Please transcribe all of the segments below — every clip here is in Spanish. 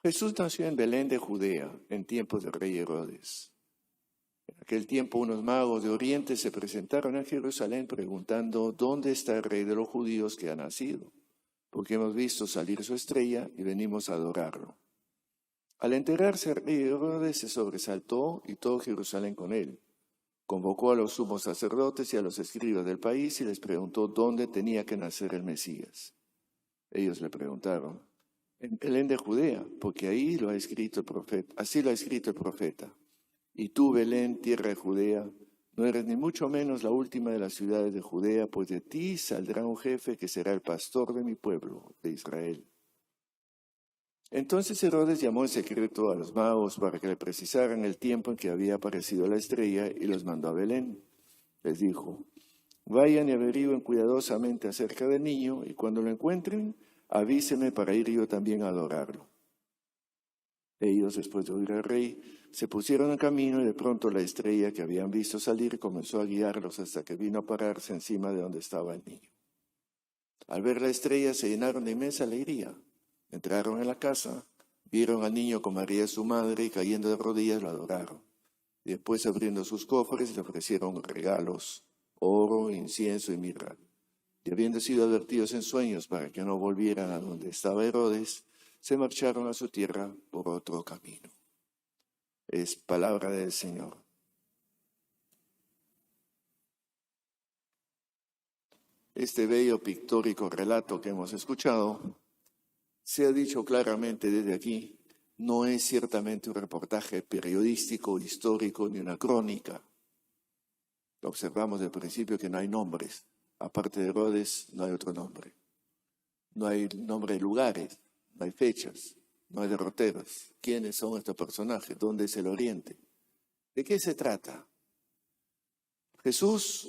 Jesús nació en Belén de Judea, en tiempos del rey Herodes. En aquel tiempo unos magos de Oriente se presentaron a Jerusalén preguntando: ¿dónde está el rey de los judíos que ha nacido? Porque hemos visto salir su estrella y venimos a adorarlo. Al enterarse, el rey Herodes se sobresaltó y todo Jerusalén con él. Convocó a los sumos sacerdotes y a los escribas del país y les preguntó dónde tenía que nacer el Mesías. Ellos le preguntaron: en Belén de Judea, porque ahí lo ha escrito el profeta, así lo ha escrito el profeta. Y tú, Belén, tierra de Judea, no eres ni mucho menos la última de las ciudades de Judea, pues de ti saldrá un jefe que será el pastor de mi pueblo, de Israel. Entonces Herodes llamó en secreto a los magos para que le precisaran el tiempo en que había aparecido la estrella y los mandó a Belén. Les dijo: vayan y averigüen cuidadosamente acerca del niño y cuando lo encuentren, avísenme para ir yo también a adorarlo. Ellos, después de oír al rey, se pusieron en camino y de pronto la estrella que habían visto salir comenzó a guiarlos hasta que vino a pararse encima de donde estaba el niño. Al ver la estrella se llenaron de inmensa alegría. Entraron en la casa, vieron al niño con María su madre y cayendo de rodillas lo adoraron. Después, abriendo sus cofres, le ofrecieron regalos: oro, incienso y mirra. Y habiendo sido advertidos en sueños para que no volvieran a donde estaba Herodes, se marcharon a su tierra por otro camino. Es palabra del Señor. Este bello pictórico relato que hemos escuchado, se ha dicho claramente desde aquí, no es ciertamente un reportaje periodístico, histórico, ni una crónica. Observamos desde el principio que no hay nombres. Aparte de Herodes, no hay otro nombre. No hay nombre de lugares, no hay fechas, no hay derroteros. ¿Quiénes son estos personajes? ¿Dónde es el Oriente? ¿De qué se trata? Jesús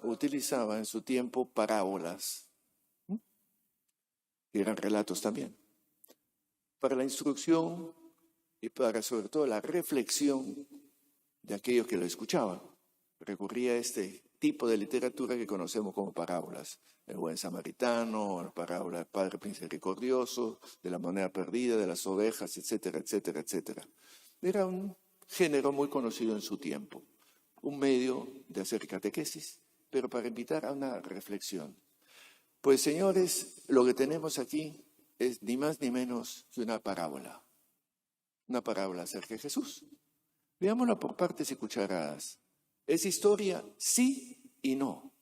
utilizaba en su tiempo parábolas, que eran relatos también, para la instrucción y para sobre todo la reflexión de aquellos que lo escuchaban. Recurría a este tipo de literatura que conocemos como parábolas: el buen samaritano, la parábola del Padre Misericordioso, de la moneda perdida, de las ovejas, etcétera, etcétera, etcétera. Era un género muy conocido en su tiempo, un medio de hacer catequesis, pero para invitar a una reflexión. Pues, señores, lo que tenemos aquí es ni más ni menos que una parábola acerca de Jesús. Veámoslo por partes y cucharadas. Es historia sí y no.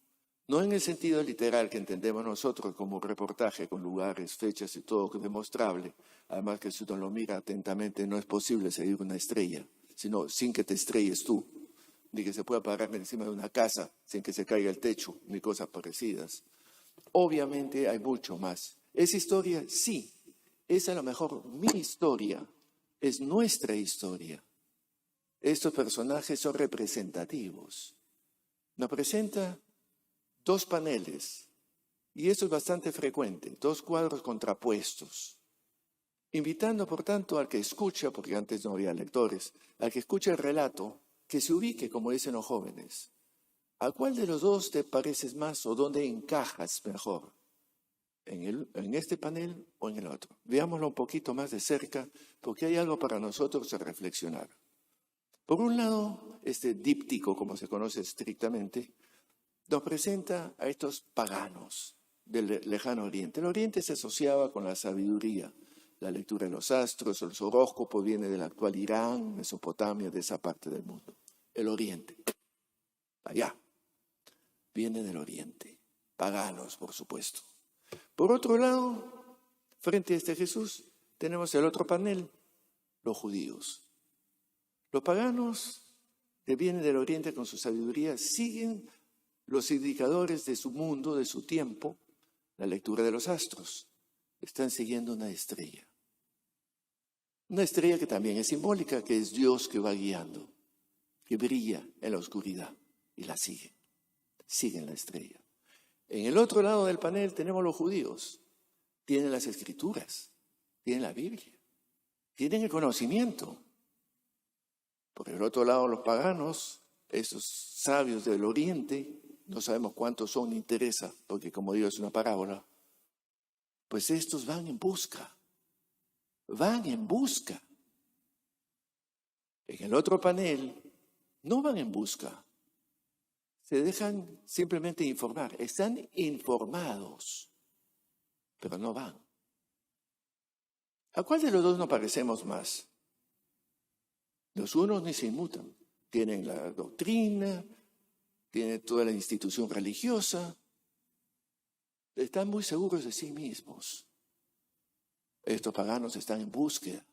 No en el sentido literal que entendemos nosotros como un reportaje con lugares, fechas y todo demostrable. Además que si uno lo mira atentamente no es posible seguir una estrella, sino sin que te estrelles tú, ni que se pueda parar encima de una casa sin que se caiga el techo, ni cosas parecidas. Obviamente hay mucho más. ¿Es historia? Sí. Es a lo mejor mi historia, es nuestra historia. Estos personajes son representativos. Nos presenta dos paneles, y eso es bastante frecuente, dos cuadros contrapuestos, invitando por tanto al que escucha, porque antes no había lectores, al que escucha el relato, que se ubique, como dicen los jóvenes. ¿A cuál de los dos te pareces más o dónde encajas mejor? ¿En este panel o en el otro? Veámoslo un poquito más de cerca, porque hay algo para nosotros a reflexionar. Por un lado, este díptico, como se conoce estrictamente, nos presenta a estos paganos del lejano Oriente. El Oriente se asociaba con la sabiduría, la lectura de los astros, los horóscopos viene del actual Irán, Mesopotamia, de esa parte del mundo. El Oriente, allá, viene del Oriente, paganos, por supuesto. Por otro lado, frente a este Jesús, tenemos el otro panel, los judíos. Los paganos que vienen del Oriente con su sabiduría siguen los indicadores de su mundo, de su tiempo, la lectura de los astros. Están siguiendo una estrella. Una estrella que también es simbólica, que es Dios que va guiando, que brilla en la oscuridad y la siguen. Siguen la estrella. En el otro lado del panel tenemos los judíos. Tienen las escrituras, tienen la Biblia, tienen el conocimiento. Por el otro lado, los paganos, esos sabios del Oriente, no sabemos cuántos son ni interesa, porque como digo es una parábola, pues estos van en busca van en busca. En el otro panel no van en busca. Se dejan simplemente informar. Están informados, pero no van. ¿A cuál de los dos nos parecemos más? Los unos ni se inmutan. Tienen la doctrina, tienen toda la institución religiosa. Están muy seguros de sí mismos. Estos paganos están en búsqueda.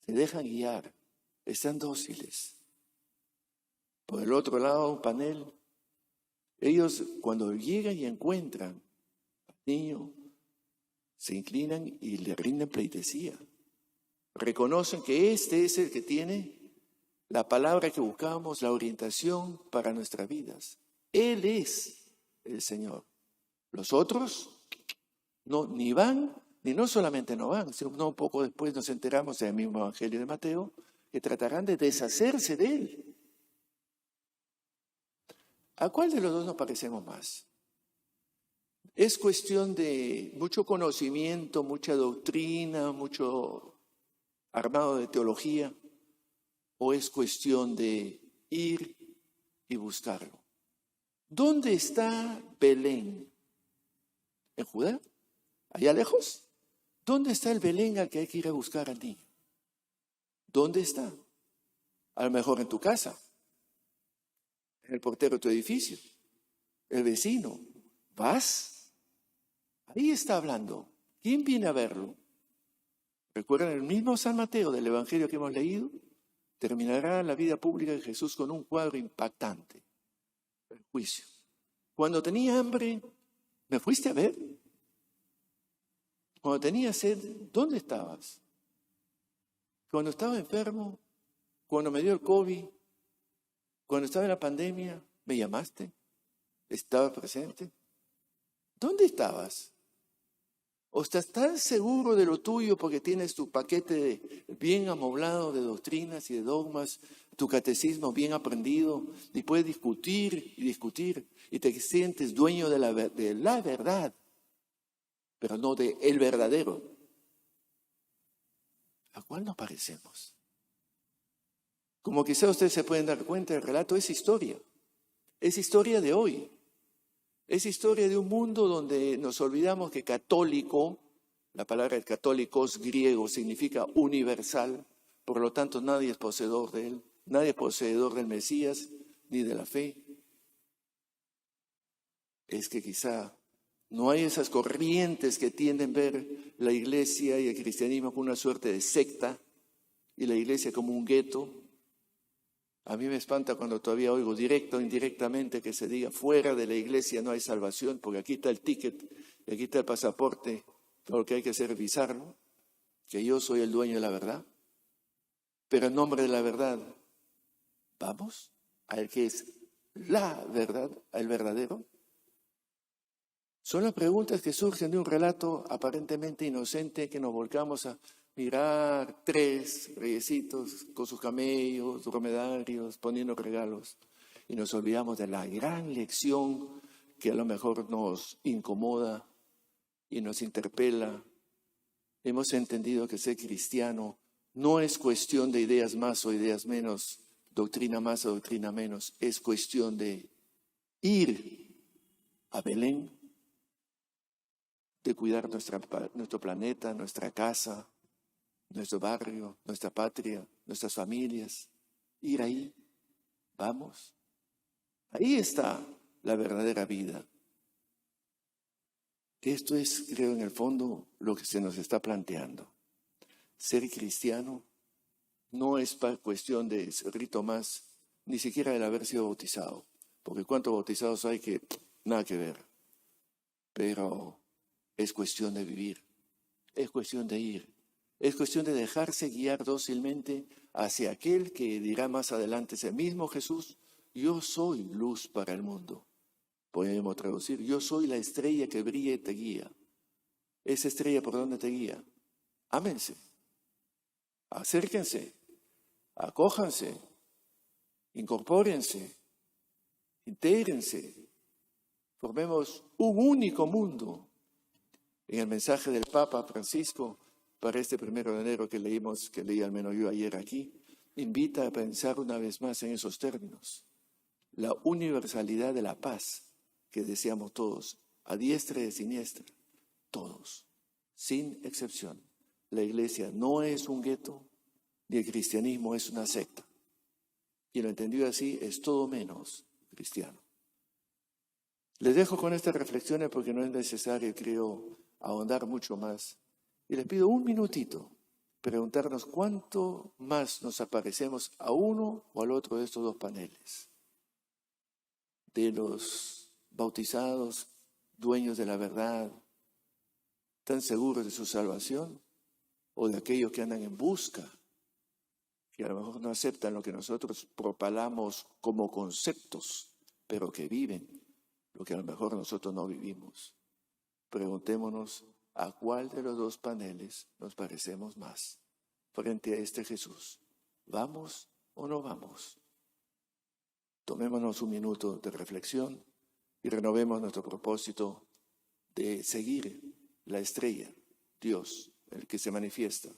Se dejan guiar. Están dóciles. Por el otro lado, un panel. Ellos cuando llegan y encuentran al niño, se inclinan y le rinden pleitesía. Reconocen que este es el que tiene la palabra que buscamos, la orientación para nuestras vidas. Él es el Señor. Los otros no, ni van, ni no solamente no van, sino un poco después nos enteramos en el mismo Evangelio de Mateo, que tratarán de deshacerse de él. ¿A cuál de los dos nos parecemos más? ¿Es cuestión de mucho conocimiento, mucha doctrina, mucho armado de teología? ¿O es cuestión de ir y buscarlo? ¿Dónde está Belén? ¿En Judá? ¿Allá lejos? ¿Dónde está el Belén al que hay que ir a buscar al niño? ¿Dónde está? A lo mejor en tu casa, en el portero de tu edificio, el vecino. ¿Vas? Ahí está hablando. ¿Quién viene a verlo? ¿Recuerdan el mismo San Mateo del Evangelio que hemos leído? Terminará la vida pública de Jesús con un cuadro impactante. El juicio. Cuando tenía hambre, ¿me fuiste a ver? Cuando tenía sed, ¿dónde estabas? Cuando estaba enfermo, cuando me dio el COVID, cuando estaba en la pandemia, ¿me llamaste? ¿Estabas presente? ¿Dónde estabas? ¿O estás tan seguro de lo tuyo porque tienes tu paquete bien amoblado de doctrinas y de dogmas, tu catecismo bien aprendido y puedes discutir y discutir y te sientes dueño de la verdad, pero no de el verdadero? ¿A cuál nos parecemos? Como quizá ustedes se pueden dar cuenta, el relato es historia de hoy. Es historia de un mundo donde nos olvidamos que católico, la palabra católicos griego significa universal, por lo tanto nadie es poseedor de él, nadie es poseedor del Mesías ni de la fe. Es que quizá no hay esas corrientes que tienden a ver la iglesia y el cristianismo como una suerte de secta y la iglesia como un gueto. A mí me espanta cuando todavía oigo directo o indirectamente que se diga fuera de la iglesia no hay salvación porque aquí está el ticket, aquí está el pasaporte, lo que hay que hacer es revisarlo, que yo soy el dueño de la verdad. Pero en nombre de la verdad, vamos al que es la verdad, al verdadero. Son las preguntas que surgen de un relato aparentemente inocente que nos volcamos a mirar tres reyesitos con sus camellos, dromedarios, poniendo regalos. Y nos olvidamos de la gran lección que a lo mejor nos incomoda y nos interpela. Hemos entendido que ser cristiano no es cuestión de ideas más o ideas menos, doctrina más o doctrina menos. Es cuestión de ir a Belén, de cuidar nuestro planeta, nuestra casa, nuestro barrio, nuestra patria, nuestras familias. Ir ahí, vamos. Ahí está la verdadera vida. Esto es, creo, en el fondo lo que se nos está planteando. Ser cristiano no es cuestión de rito más, ni siquiera el haber sido bautizado, porque cuántos bautizados hay que nada que ver. Pero es cuestión de vivir, es cuestión de ir, es cuestión de dejarse guiar dócilmente hacia aquel que dirá más adelante, ese mismo Jesús, yo soy luz para el mundo. Podemos traducir, yo soy la estrella que brilla y te guía. Esa estrella, ¿por dónde te guía? Ámense, acérquense, acójanse, incorpórense, intégrense, formemos un único mundo. En el mensaje del Papa Francisco, para este 1 de enero que leí al menos yo ayer aquí, invita a pensar una vez más en esos términos. La universalidad de la paz que deseamos todos, a diestra y de siniestra, todos, sin excepción. La iglesia no es un gueto, ni el cristianismo es una secta. Y lo entendido así es todo menos cristiano. Les dejo con estas reflexiones porque no es necesario, creo, ahondar mucho más. Y les pido un minutito, preguntarnos cuánto más nos aparecemos a uno o al otro de estos dos paneles. De los bautizados, dueños de la verdad, tan seguros de su salvación, o de aquellos que andan en busca, que a lo mejor no aceptan lo que nosotros propalamos como conceptos, pero que viven lo que a lo mejor nosotros no vivimos. Preguntémonos a cuál de los dos paneles nos parecemos más frente a este Jesús. ¿Vamos o no vamos? Tomémonos un minuto de reflexión y renovemos nuestro propósito de seguir la estrella, Dios, el que se manifiesta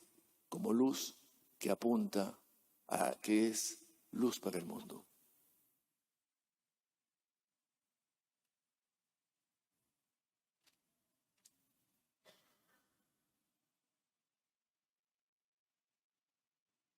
como luz que apunta a que es luz para el mundo.